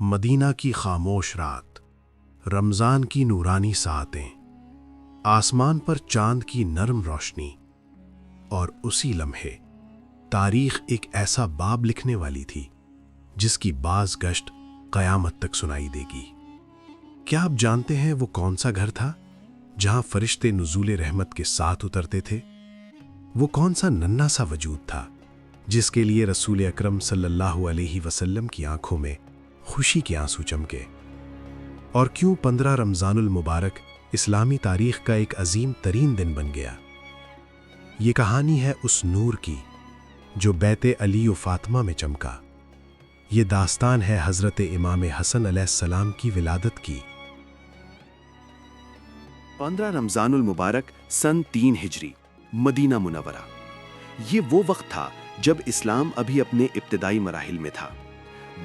مدینہ کی خاموش رات، رمضان کی نورانی ساعتیں، آسمان پر چاند کی نرم روشنی، اور اسی لمحے تاریخ ایک ایسا باب لکھنے والی تھی جس کی باز گشت قیامت تک سنائی دے گی۔ کیا آپ جانتے ہیں وہ کون سا گھر تھا جہاں فرشتے نزول رحمت کے ساتھ اترتے تھے؟ وہ کون سا ننھا سا وجود تھا جس کے لیے رسول اکرم صلی اللہ علیہ وسلم کی آنکھوں میں خوشی کے آنسو چمکے؟ اور کیوں 15 رمضان المبارک اسلامی تاریخ کا ایک عظیم ترین دن بن گیا؟ یہ کہانی ہے اس نور کی جو بیت علی و فاطمہ میں چمکا۔ یہ داستان ہے حضرت امام حسن علیہ السلام کی ولادت کی۔ 15 رمضان المبارک سن 3 ہجری، مدینہ منورہ۔ یہ وہ وقت تھا جب اسلام ابھی اپنے ابتدائی مراحل میں تھا۔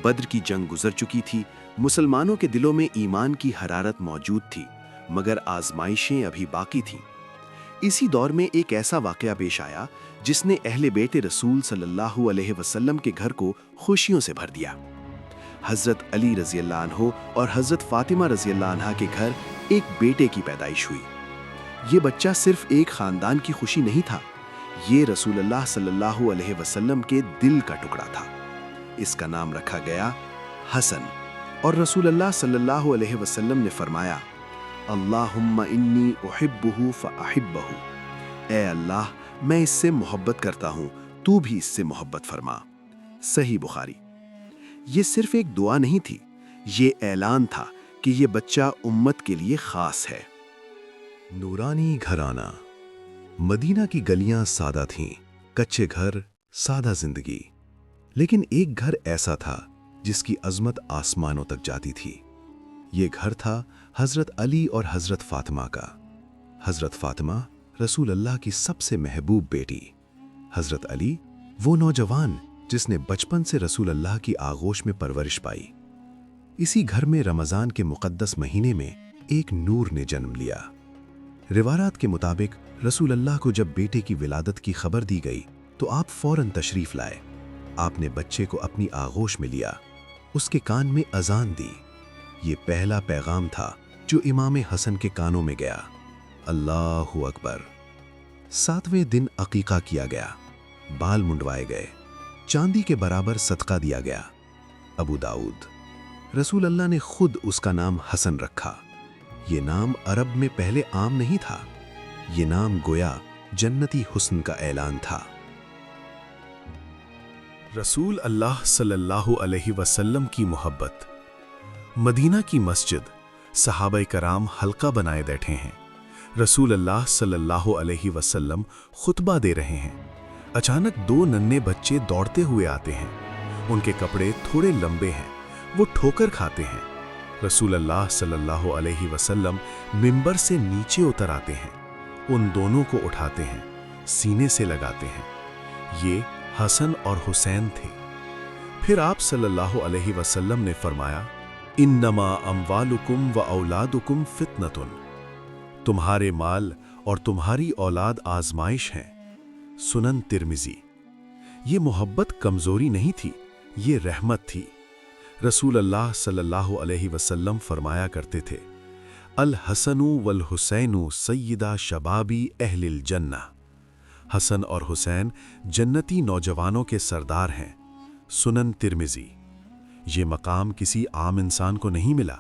بدر کی جنگ گزر چکی تھی، مسلمانوں کے دلوں میں ایمان کی حرارت موجود تھی، مگر آزمائشیں ابھی باقی تھیں۔ اسی دور میں ایک ایسا واقعہ پیش آیا جس نے اہل بیت رسول صلی اللہ علیہ وسلم کے گھر کو خوشیوں سے بھر دیا۔ حضرت علی رضی اللہ عنہ اور حضرت فاطمہ رضی اللہ عنہ کے گھر ایک بیٹے کی پیدائش ہوئی۔ یہ بچہ صرف ایک خاندان کی خوشی نہیں تھا، یہ رسول اللہ صلی اللہ علیہ وسلم کے دل کا ٹکڑا تھا۔ اس کا نام رکھا گیا حسن، اور رسول اللہ صلی اللہ علیہ وسلم نے فرمایا، اللہم انی احبہ فاحبہ، اے اللہ میں اس سے محبت کرتا ہوں، تو بھی اس سے محبت فرما۔ صحیح بخاری۔ یہ صرف ایک دعا نہیں تھی، یہ اعلان تھا کہ یہ بچہ امت کے لیے خاص ہے۔ نورانی گھرانہ۔ مدینہ کی گلیاں سادہ تھیں، کچے گھر، سادہ زندگی، لیکن ایک گھر ایسا تھا جس کی عظمت آسمانوں تک جاتی تھی۔ یہ گھر تھا حضرت علی اور حضرت فاطمہ کا۔ حضرت فاطمہ رسول اللہ کی سب سے محبوب بیٹی، حضرت علی وہ نوجوان جس نے بچپن سے رسول اللہ کی آغوش میں پرورش پائی۔ اسی گھر میں رمضان کے مقدس مہینے میں ایک نور نے جنم لیا۔ روایات کے مطابق رسول اللہ کو جب بیٹے کی ولادت کی خبر دی گئی تو آپ فوراً تشریف لائے۔ آپ نے بچے کو اپنی آغوش میں لیا، اس کے کان میں اذان دی۔ یہ پہلا پیغام تھا جو امام حسن کے کانوں میں گیا، اللہ اکبر۔ 7ویں دن عقیقہ کیا گیا، بال منڈوائے گئے، چاندی کے برابر صدقہ دیا گیا۔ ابو داؤد۔ رسول اللہ نے خود اس کا نام حسن رکھا۔ یہ نام عرب میں پہلے عام نہیں تھا، یہ نام گویا جنتی حسن کا اعلان تھا۔ رسول اللہ صلی اللہ علیہ وسلم کی محبت۔ مدینہ کی مسجد، صحابہ کرام حلقہ بنائے بیٹھے ہیں، رسول اللہ صلی اللہ علیہ وسلم خطبہ دے رہے ہیں۔ اچانک 2 ننھے بچے دوڑتے ہوئے آتے ہیں، ان کے کپڑے تھوڑے لمبے ہیں، وہ ٹھوکر کھاتے ہیں۔ رسول اللہ صلی اللہ علیہ وسلم منبر سے نیچے اتر آتے ہیں، ان دونوں کو اٹھاتے ہیں، سینے سے لگاتے ہیں۔ یہ حسن اور حسین تھے۔ پھر آپ صلی اللہ علیہ وسلم نے فرمایا، انما اموالکم و اولادکم فتنۃ، تمہارے مال اور تمہاری اولاد آزمائش ہیں۔ سنن ترمذی۔ یہ محبت کمزوری نہیں تھی، یہ رحمت تھی۔ رسول اللہ صلی اللہ علیہ وسلم فرمایا کرتے تھے، الحسن والحسین سیدہ شبابی اہل الجنہ، حسن اور حسین جنتی نوجوانوں کے سردار ہیں۔ سنن ترمذی۔ یہ مقام کسی عام انسان کو نہیں ملا۔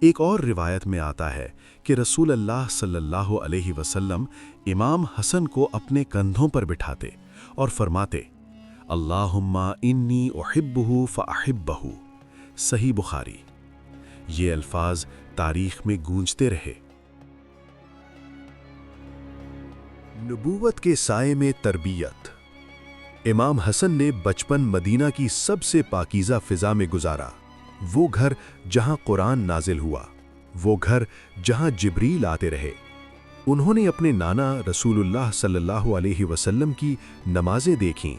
ایک اور روایت میں آتا ہے کہ رسول اللہ صلی اللہ علیہ وسلم امام حسن کو اپنے کندھوں پر بٹھاتے اور فرماتے، اللہم انی احبہ فاحبہ۔ صحیح بخاری۔ یہ الفاظ تاریخ میں گونجتے رہے۔ نبوت کے سائے میں تربیت۔ امام حسن نے بچپن مدینہ کی سب سے پاکیزہ فضا میں گزارا، وہ گھر جہاں قرآن نازل ہوا، وہ گھر جہاں جبریل آتے رہے۔ انہوں نے اپنے نانا رسول اللہ صلی اللہ علیہ وسلم کی نمازیں دیکھیں،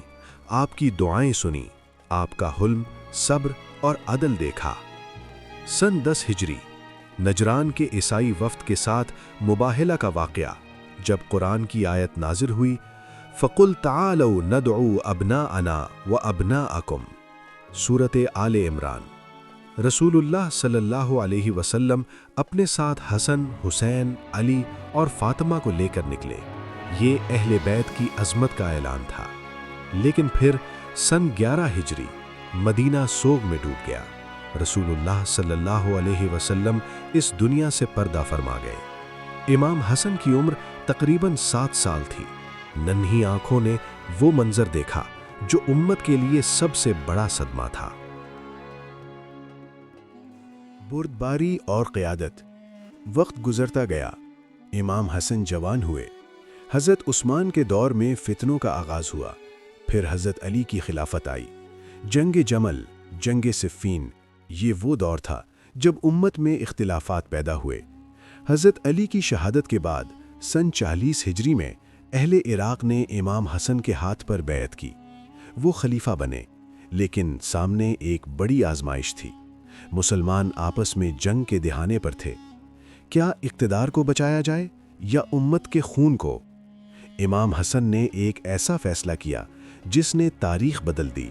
آپ کی دعائیں سنیں، آپ کا حلم، صبر اور عدل دیکھا۔ سن 10 ہجری، نجران کے عیسائی وفد کے ساتھ مباہلہ کا واقعہ۔ جب قرآن کی آیت نازل ہوئی، فَقُلْ تَعَالَوْا نَدْعُوا أَبْنَاءَنَا وَأَبْنَاءَكُمْ، سورۃ آل عمران۔ رسول اللہ صلی اللہ علیہ وسلم اپنے ساتھ حسن، حسین، علی اور فاطمہ کو لے کر نکلے۔ یہ اہل بیت کی عظمت کا اعلان تھا۔ لیکن پھر سن 11 ہجری مدینہ سوگ میں ڈوب گیا۔ رسول اللہ صلی اللہ علیہ وسلم اس دنیا سے پردہ فرما گئے۔ امام حسن کی عمر تقریباً 7 سال تھی۔ ننھی آنکھوں نے وہ منظر دیکھا جو امت کے لیے سب سے بڑا صدمہ تھا۔ بردباری اور قیادت۔ وقت گزرتا گیا، امام حسن جوان ہوئے۔ حضرت عثمان کے دور میں فتنوں کا آغاز ہوا، پھر حضرت علی کی خلافت آئی۔ جنگ جمل، جنگ صفین، یہ وہ دور تھا جب امت میں اختلافات پیدا ہوئے۔ حضرت علی کی شہادت کے بعد سن 40 ہجری میں اہل عراق نے امام حسن کے ہاتھ پر بیعت کی۔ وہ خلیفہ بنے، لیکن سامنے ایک بڑی آزمائش تھی۔ مسلمان آپس میں جنگ کے دہانے پر تھے۔ کیا اقتدار کو بچایا جائے یا امت کے خون کو؟ امام حسن نے ایک ایسا فیصلہ کیا جس نے تاریخ بدل دی۔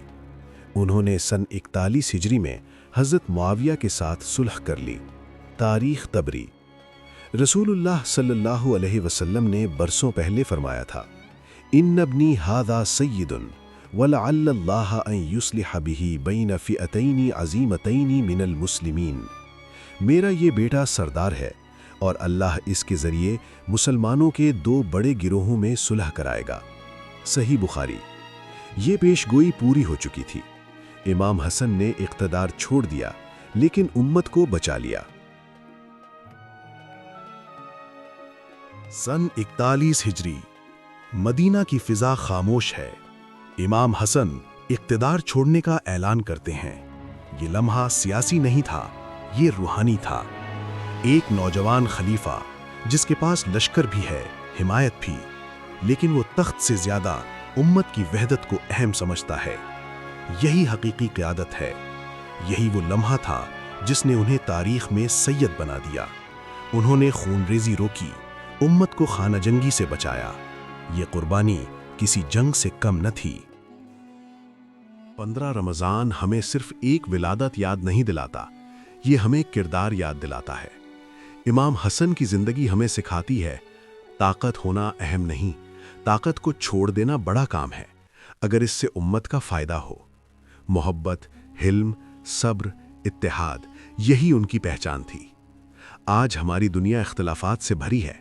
انہوں نے سن 41 ہجری میں حضرت معاویہ کے ساتھ صلح کر لی۔ تاریخ طبری۔ رسول اللہ صلی اللہ علیہ وسلم نے برسوں پہلے فرمایا تھا، ان ابنی ھذا سید ولعل اللہ ان یصلح بہ بین فئتین عظیمتین من المسلمین۔ میرا یہ بیٹا سردار ہے اور اللہ اس کے ذریعے مسلمانوں کے 2 بڑے گروہوں میں صلح کرائے گا۔ صحیح بخاری۔ یہ پیش گوئی پوری ہو چکی تھی۔ امام حسن نے اقتدار چھوڑ دیا لیکن امت کو بچا لیا۔ سن 41 ہجری مدینہ کی فضا خاموش ہے۔ امام حسن اقتدار چھوڑنے کا اعلان کرتے ہیں۔ یہ لمحہ سیاسی نہیں تھا، یہ روحانی تھا۔ ایک نوجوان خلیفہ جس کے پاس لشکر بھی ہے، حمایت بھی، لیکن وہ تخت سے زیادہ امت کی وحدت کو اہم سمجھتا ہے۔ یہی حقیقی قیادت ہے۔ یہی وہ لمحہ تھا جس نے انہیں تاریخ میں سید بنا دیا۔ انہوں نے خون ریزی روکی، امت کو خانہ جنگی سے بچایا۔ یہ قربانی کسی جنگ سے کم نہ تھی۔ 15 رمضان ہمیں صرف ایک ولادت یاد نہیں دلاتا، یہ ہمیں کردار یاد دلاتا ہے۔ امام حسن کی زندگی ہمیں سکھاتی ہے، طاقت ہونا اہم نہیں، طاقت کو چھوڑ دینا بڑا کام ہے، اگر اس سے امت کا فائدہ ہو۔ محبت، حلم، صبر، اتحاد، یہی ان کی پہچان تھی۔ آج ہماری دنیا اختلافات سے بھری ہے۔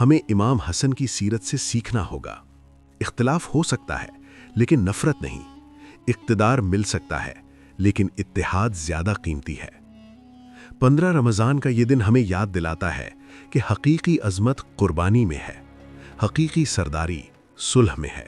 ہمیں امام حسن کی سیرت سے سیکھنا ہوگا۔ اختلاف ہو سکتا ہے لیکن نفرت نہیں۔ اقتدار مل سکتا ہے لیکن اتحاد زیادہ قیمتی ہے۔ 15 رمضان کا یہ دن ہمیں یاد دلاتا ہے کہ حقیقی عظمت قربانی میں ہے، حقیقی سرداری صلح میں ہے۔